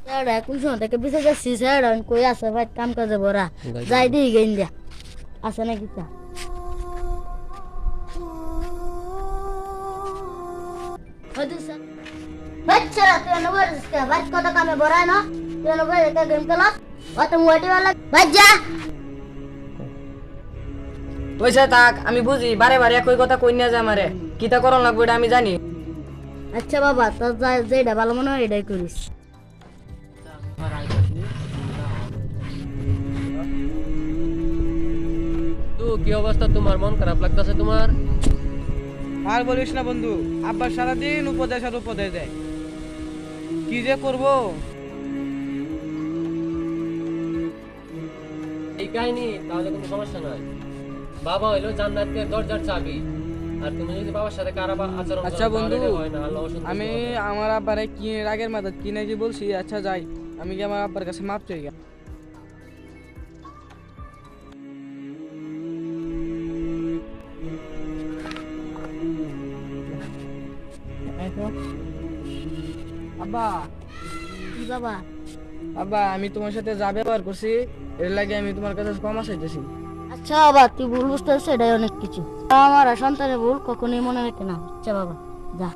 Sir কোন সময় থেকে বিছে যাচ্ছি স্যার কই আছে ভাই কাম কাজে ভরা যাই দিই গেন দিয়া আছে নাকি তা হয়তো স্যার বাচ্চা তুই নবর ভাই কত কামে ভরা না তুই নবর একটা গেম খেলাস অত মোটি वाला ভাই যা পয়সা থাক আমি বুঝি বারে বারে একই কথা কই না যায় আমারে কিতা করন লাগবে এটা আমি জানি। আচ্ছা বাবা তোর যেটা ভালো মনে হয় এটাই করিস তো কি অবস্থা, তোমার মন খারাপ লাগতেছে তোমার? আর বলিস না বন্ধু, আব্বা সারাদিন উপদেশ আর উপদেশ দেয়, কি যে করব। এই কাহিনী তাহলে কোনো সমস্যা নাই। বাবা হইলো জান্নাতের দরজার চাবি, আর তুমি যদি বাবার সাথে খারাপ আচরণ করো আচ্ছা বন্ধু, তাহলে হয় না, আল্লাহ অসন্তুষ্ট আমি হবে। আমার আব্বারে কি রাগের মাথা কি নাকি বলছি। আচ্ছা যাই, আমি কি আমার আব্বার কাছে মাপ চাই। আব্বা, কি বাবা আব্বা আমি তোমার সাথে যা ব্যবহার করছি এর লাগে আমি তোমার কাছে ক্ষমা চাইতেছি। আচ্ছা বাবা তুই ভুল বুঝতে পারছিস এটাই অনেক কিছু আমার আর সন্তানের ভুল কখনোই মনে রাখে না আচ্ছা বাবা যা